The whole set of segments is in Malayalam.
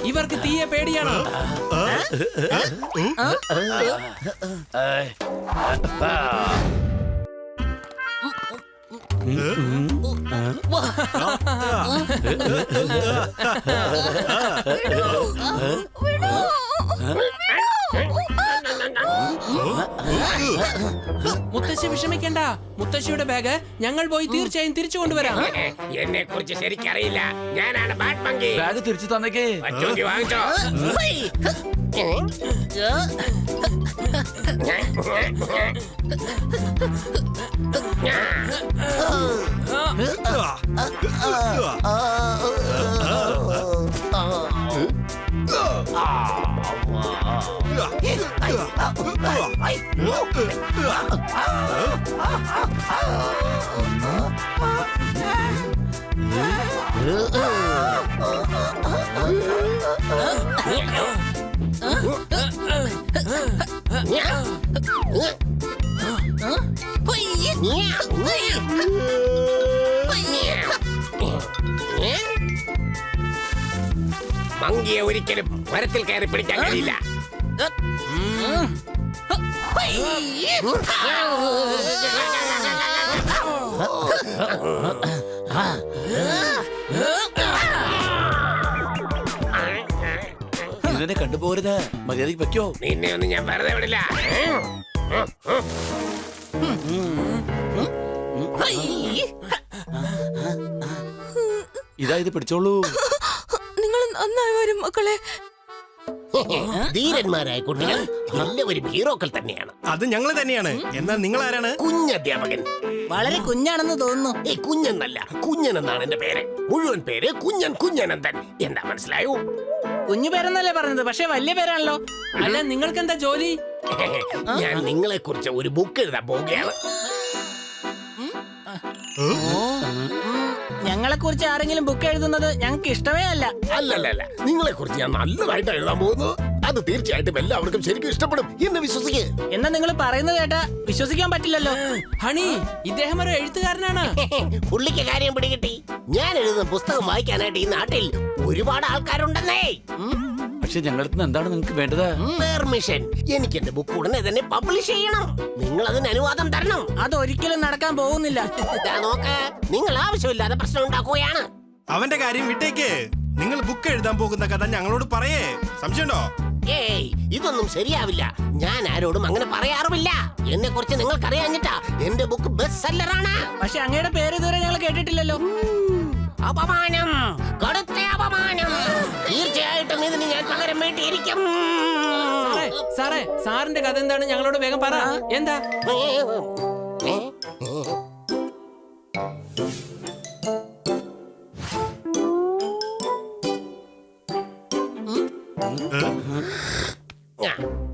ഇവർക്ക് തീയെ പേടിയാണ്. മുത്തശ്ശി വിഷമിക്കണ്ട. മുത്തശ്ശിയുടെ ബാഗ് ഞങ്ങൾ പോയി തീർച്ചയായും തിരിച്ചു കൊണ്ടുവരാം. എന്നെ കുറിച്ച് ശരിക്കറിയില്ല. ഞാനാണ് ബാഡ് മങ്കി. ബാഗ് തിരിച്ചു തന്നേക്കേ. പറ്റുമെങ്കിൽ വാങ്ങിച്ചോ. മങ്കിയെ ഒരിക്കലും മരത്തിൽ കയറി പിടിക്കാൻ കഴിയില്ല. ഇതിനെ കണ്ടുപോരുത്. മര്യാദയ്ക്ക് വെക്കോ. നിന്നെ ഒന്നും ഞാൻ വെറുതെ വിടില്ല. ഇതാ ഇത് പിടിച്ചോളൂ. നിങ്ങൾ നന്നായി വരും മക്കളെ. ധീരന്മാരായ കുട്ടികൾ എല്ലാവരും ഹീറോക്കൾ തന്നെയാണ്. അത് ഞങ്ങൾ തന്നെയാണ്. എന്നാൽ നിങ്ങൾ ആരാണ്? കുഞ്ഞധ്യാപകൻ. വളരെ കുഞ്ഞാണെന്ന് തോന്നുന്നു. കുഞ്ഞെന്നല്ല, കുഞ്ഞൻ എന്നാണ് എന്റെ പേര്. മുഴുവൻ പേര് കുഞ്ഞൻ കുഞ്ഞനന്ദൻ. എന്താ മനസ്സിലായോ? കുഞ്ഞു പേരെന്നല്ലേ പറഞ്ഞത്, പക്ഷെ വലിയ പേരാണല്ലോ. അല്ല, നിങ്ങൾക്ക് എന്താ ജോലി? ഞാൻ നിങ്ങളെ കുറിച്ച് ഒരു ബുക്ക് എഴുതാൻ പോവുകയാണ്. ഞങ്ങളെ കുറിച്ച് ആരെങ്കിലും ബുക്ക് എഴുതുന്നത് ഞങ്ങൾക്ക് ഇഷ്ടമേ അല്ല. അല്ലല്ല, നിങ്ങളെ കുറിച്ച് ഞാൻ നല്ലതായിട്ട് എഴുതാൻ പോകുന്നു. അത് തീർച്ചയായിട്ടും എല്ലാവർക്കും ശരിക്കും ഇഷ്ടപ്പെടും എന്ന് വിശ്വസിക്കേ. എന്നാ നിങ്ങൾ പറയുന്നത് കേട്ടാ വിശ്വസിക്കാൻ പറ്റില്ലല്ലോ. ഹണി, ഇദ്ദേഹം ഒരു എഴുത്തുകാരനാണ്. പുള്ളിക്ക് കാര്യം പിടികിട്ടി. ഞാൻ എഴുതുന്ന പുസ്തകം വായിക്കാനായിട്ട് ഈ നാട്ടിൽ ഒരുപാട് ആൾക്കാരുണ്ടെന്നേ. പക്ഷെ ഞങ്ങളുടെ എന്താണ് നിങ്ങൾക്ക് വേണ്ടത്? പെർമിഷൻ. എനിക്ക് എന്റെ ബുക്ക് ഉടനെ തന്നെ പബ്ലിഷ് ചെയ്യണം. നിങ്ങൾ അതിന് അനുവാദം തരണം. അതൊരിക്കലും നടക്കാൻ പോകുന്നില്ല. നോക്ക്, നിങ്ങൾ ആവശ്യമില്ലാതെ പ്രശ്നം ഉണ്ടാക്കുകയാണ്. അവന്റെ കാര്യം വിട്ടേക്ക്. നിങ്ങൾ ബുക്ക് എഴുതാൻ പോകുന്ന കഥ ഞങ്ങളോട് പറയേ. സംശയമുണ്ടോ? ഏയ്, ഇതൊന്നും ശരിയാവില്ല. ഞാൻ ആരോടും അങ്ങനെ പറയാറുമില്ല. എന്നെ കുറിച്ച് നിങ്ങൾക്കറിയാഞ്ഞിട്ടാ എന്റെ ബുക്ക് ബെസ്റ്റ് സെല്ലറാണ്. പക്ഷെ അങ്ങയുടെ പേര് ഇതുവരെ ഞങ്ങൾ കേട്ടിട്ടില്ലല്ലോ. അപമാനം, കടുത്ത അപമാനം. തീർച്ചയായിട്ടും ഇതിന് ഞാൻ പകരം വേണ്ടിയിരിക്കും. സാറേ, സാറിന്റെ കഥ എന്താണ്? ഞങ്ങളോട് വേഗം പറ. എന്താ?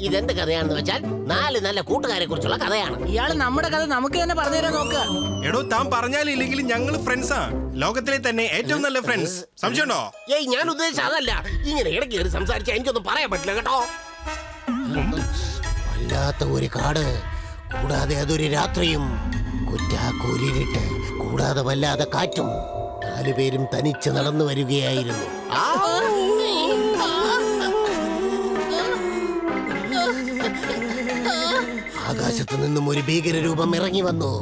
ഇതെന്ത് കഥയാണെന്ന് വെച്ചാൽ 4 നല്ല കൂട്ടുകാരെ കുറിച്ചുള്ള കഥയാണ്. ഇയാള് നമ്മുടെ കഥ നമുക്ക് തന്നെ പറഞ്ഞു തരാൻ നോക്കുക. എടോ, താൻ പറഞ്ഞാലും ഇല്ലെങ്കിലും ഞങ്ങൾ ഫ്രണ്ട്സാ. ലോകത്തിലെ തന്നെ ഏറ്റവും നല്ല ഫ്രണ്ട്സ്. സംശയമുണ്ടോ? ഏയ്, ഞാൻ ഉദ്ദേശിച്ച അതല്ല. ഇങ്ങനെ ഇടയ്ക്ക് കയറി സംസാരിച്ചാൽ എനിക്കൊന്നും പറയാൻ പറ്റില്ല കേട്ടോ. വല്ലാത്ത ഒരു കാട്, കൂടാതെ അതൊരു രാത്രിയും, കുറ്റാക്കൂരിട്ട്, കൂടാതെ വല്ലാതെ കാറ്റും. 4 പേരും തനിച്ച് നടന്നു വരികയായിരുന്നു. ആകാശത്ത് നിന്നും ഒരു ഭീകരരൂപം ഇറങ്ങി വന്നു.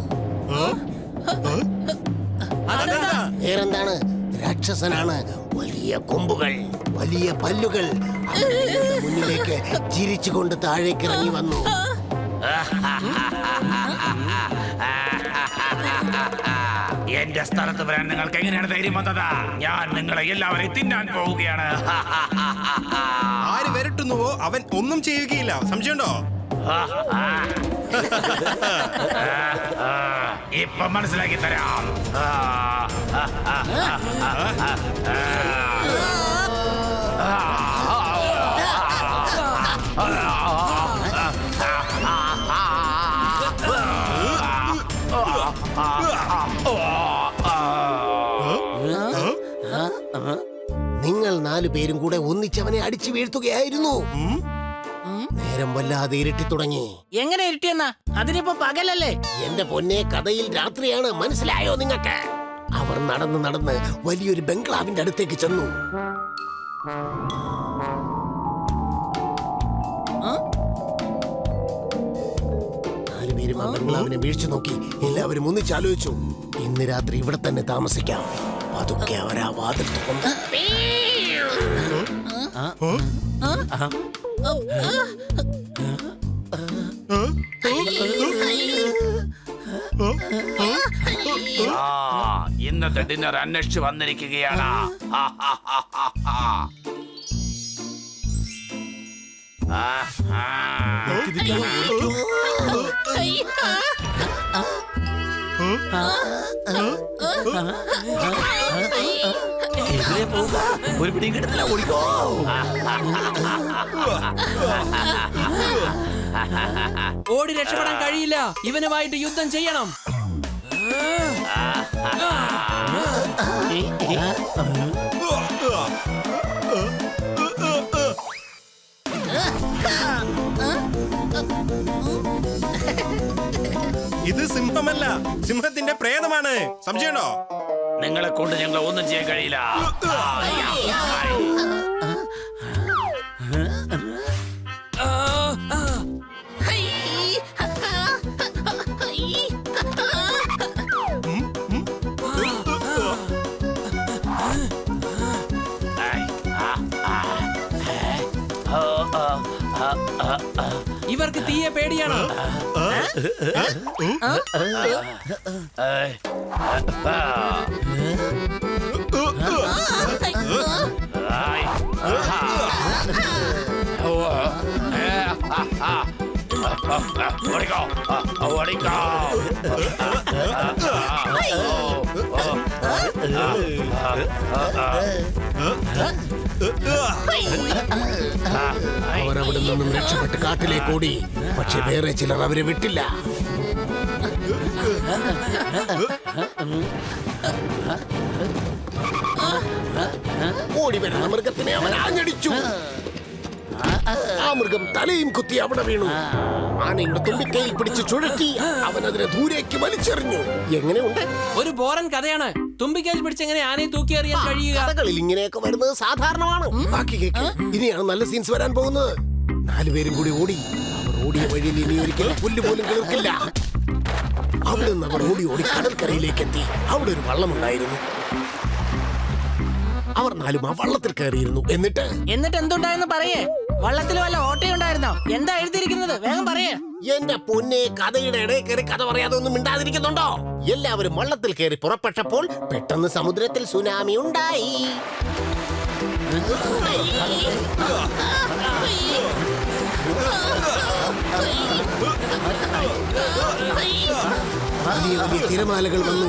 വേറെന്താണ്? രാക്ഷസനാണ്. വലിയ കൊമ്പുകൾ, വലിയ പല്ലുകൾ. മുന്നിലേക്ക് ചിരിച്ചുകൊണ്ട് താഴേക്ക് ഇറങ്ങി വന്നു. എന്റെ സ്ഥലത്ത് വരാൻ നിങ്ങൾക്ക് എങ്ങനെയാണ് ധൈര്യം വന്നത്? ഞാൻ നിങ്ങളെ എല്ലാവരെയും തിന്നാൻ പോവുകയാണ്. ആര് വരട്ടുന്നുവോ അവൻ ഒന്നും ചെയ്യുകയില്ല. സംശയമുണ്ടോ? ഇപ്പൊ മനസ്സിലാക്കി തരാം. നിങ്ങൾ 4 പേരും കൂടെ ഒന്നിച്ചവനെ അടിച്ചു വീഴ്ത്തുകയായിരുന്നു. നേരം വല്ലാതെ ഇരുട്ടി തുടങ്ങി. എങ്ങനെ ഇരുട്ടിയെന്നാ? അതിനിപ്പോ പകലല്ലേ? എന്റെ പൊന്നെ, കഥയിൽ രാത്രിയാണ്. മനസ്സിലായോ നിങ്ങൾക്ക്? അവർ നടന്ന് നടന്ന് വലിയൊരു ബംഗ്ലാവിന്റെ അടുത്തേക്ക് ചെന്നു. നാലുപേരും ആ ബംഗ്ലാവിനെ വീഴ്ച നോക്കി. എല്ലാവരും ഒന്നിച്ചാലോചിച്ചു, ഇന്ന് രാത്രി ഇവിടെ തന്നെ താമസിക്കാം. അതൊക്കെ അവരാ വാതിൽ തുറന്നു. ഇന്നത്തെ ഡിന്നർ അന്വേഷിച്ച് വന്നിരിക്കുകയാണ്. ആ, ആ, ആ, ആ, ആ. ആ, ആ. എതിരെ പോവുക, ഒരു പിടിയും കിടത്തില്ല, ഓടിക്കോ. ഓടി രക്ഷപ്പെടാൻ കഴിയില്ല. ഇവനുമായിട്ട് യുദ്ധം ചെയ്യണം. ഇത് സിംഹമല്ല, സിംഹത്തിന്റെ പ്രേതമാണ്. സംശയമുണ്ടോ? നിങ്ങളെ കൊണ്ട് ഞങ്ങൾ ഒന്നും ചെയ്യാൻ കഴിയില്ല. ഇവർക്ക് തീയെ പേടിയാണ്. ഓടിക്കോ, ഓടിക്കോ. അവർ അവിടെ നിന്നും രക്ഷപ്പെട്ട് കാട്ടിലേക്ക് ഓടി. പക്ഷെ വേറെ ചിലർ അവരെ വിട്ടില്ല. ഓടി വരുന്ന മൃഗത്തിനെ അവൻ ആഞ്ഞടിച്ചു. ആ മൃഗം തലയും കുത്തി അവിടെ വീണു. ആനയുടെ തുമ്പിക്കൈയിൽ പിടിച്ച് ചുഴറ്റി അവൻ അതിനെ ദൂരേക്ക് വലിച്ചെറിഞ്ഞു. എങ്ങനെയുണ്ട്? ഒരു ബോറൻ കഥയാണ്. തുമ്പിക്കൈയിൽ പിടിച്ചെങ്ങനെ ആനയെ തൂക്കിയെറിയാൻ കഴിയുക? കഥകളിൽ ഇങ്ങനെയൊക്കെ വരുന്നത് സാധാരണമാണ്. ബാക്കി കേക്ക്. ഇനിയാണ് നല്ല സീൻസ് വരാൻ പോകുന്നത്. നാലുപേരും കൂടി ഓടി. അവർ ഓടിയ വഴിയിൽ ഇനി ഒരിക്കലും പുല്ല് പോലും കിളിർക്കില്ല. അവിടെ നിന്ന് അവർ ഓടി ഓടി കടൽക്കരയിലേക്ക് എത്തി. അവിടെ ഒരു വള്ളമുണ്ടായിരുന്നു. അവർ നാലും ആ വള്ളത്തിൽ കയറിയിരുന്നു. എന്നിട്ട് എന്തുണ്ടായെന്ന് പറയേ. വള്ളത്തിൽ വല്ല ഓട്ടയുണ്ടായിരുന്നോ? എന്താ എഴുതിയിരിക്കുന്നത്? വേഗം പറയേ. എന്റെ പൊന്നെ, കഥയുടെ ഇടയിൽ കയറി കഥ പറയാതെ ഒന്നും മിണ്ടാതിരിക്കുന്നുണ്ടോ? എല്ലാവരും വള്ളത്തിൽ കയറി പുറപ്പെട്ടപ്പോൾ പെട്ടെന്ന് സമുദ്രത്തിൽ സുനാമി ഉണ്ടായി. വലിയ വലിയ തിരമാലകൾ വന്നു.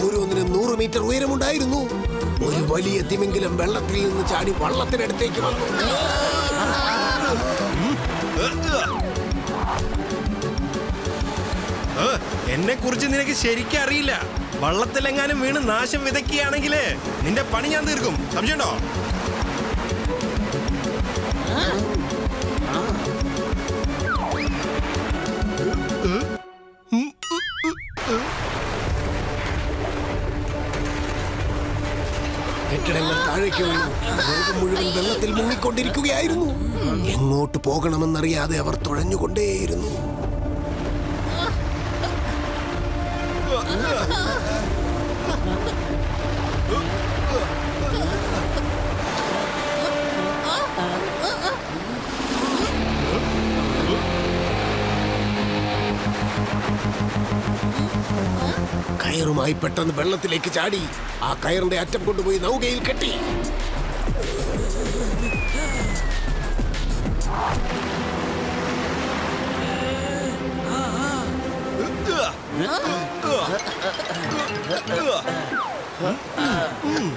ഓരോന്നിനും 100 മീറ്റർ ഉയരമുണ്ടായിരുന്നു. ഒരു വലിയ തിമിംഗലം വെള്ളത്തിൽ നിന്ന് ചാടി വള്ളത്തിനടുത്തേക്ക് വന്നു. എന്നെ കുറിച്ച് നിനക്ക് ശരിക്കും അറിയില്ല. വള്ളത്തിലെങ്ങാനും വീണ് നാശം വിതയ്ക്കുകയാണെങ്കില് നിന്റെ പണി ഞാൻ തീർക്കും. സംശയമുണ്ടോ? കെട്ടിടങ്ങൾ താഴേക്ക് വീണു. ലോകം മുഴുവൻ വെള്ളത്തിൽ മുങ്ങിക്കൊണ്ടിരിക്കുകയായിരുന്നു. എങ്ങോട്ട് പോകണമെന്നറിയാതെ അവർ തുഴഞ്ഞുകൊണ്ടേയിരുന്നു. കയറുമായി പെട്ടെന്ന് വെള്ളത്തിലേക്ക് ചാടി. ആ കയറിന്റെ അറ്റം കൊണ്ടുപോയി നൗകയിൽ കെട്ടി.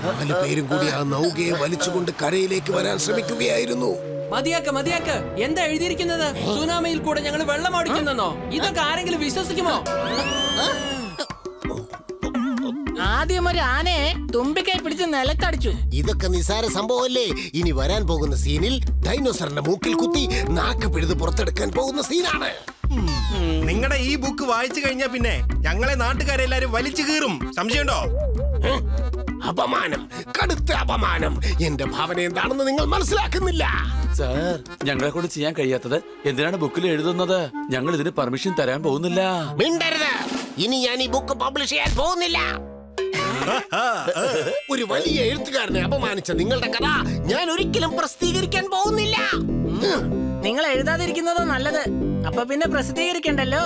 നാല് പേരും കൂടി ആ നൗകയെ വലിച്ചുകൊണ്ട് കരയിലേക്ക് വരാൻ ശ്രമിക്കുകയായിരുന്നു. മതിയാക്ക് മതിയാക്ക്. എന്താ എഴുതിയിരിക്കുന്നത്? സുനാമിയിൽ കൂടെ ഞങ്ങൾ വെള്ളം ഓടിക്കുന്നോ? ഇതൊക്കെ ആരെങ്കിലും വിശ്വസിക്കുമോ? ആദ്യം ഒരു ആനയെ തുമ്പിക്കൈ പിടിച്ച് നിലത്തടിച്ചു. ഇതൊക്കെ നിസാര സംഭവമല്ലേ? ഇനി വരാൻ പോകുന്ന സീനിൽ ഡൈനോസറിന്റെ മൂക്കിൽ കുത്തി നാക്ക് പിഴുത് പുറത്തെടുക്കാൻ പോകുന്ന സീനാണ്. നിങ്ങളുടെ ഈ ബുക്ക് വായിച്ചു കഴിഞ്ഞാ പിന്നെ ഞങ്ങളെ നാട്ടുകാരെല്ലാരും വലിച്ചു കീറും. സംശയമുണ്ടോ? അപമാനം, കടുത്ത അപമാനം. എന്റെ ഭാവന എന്താണെന്ന് നിങ്ങൾ മനസ്സിലാക്കുന്നില്ല. സാർ, ഞങ്ങളെ കൊണ്ട് ചെയ്യാൻ കഴിയാത്തത് എന്തിനാണ് ബുക്കിൽ എഴുതുന്നത്? ഞങ്ങൾ ഇതിന് പെർമിഷൻ തരാൻ പോകുന്നില്ല. മിണ്ടരുത്. ഇനി ഞാൻ ഈ ബുക്ക് പബ്ലിഷ് ചെയ്യാൻ പോകുന്നില്ല. ഒരു വലിയ എഴുത്തുകാരനെ അപമാനിച്ച നിങ്ങളുടെ കഥ ഞാൻ ഒരിക്കലും പ്രസിദ്ധീകരിക്കാൻ പോകുന്നില്ല. നിങ്ങൾ എഴുതാതിരിക്കുന്നതോ നല്ലത്. അപ്പൊ പിന്നെ പ്രസിദ്ധീകരിക്കണ്ടല്ലോ.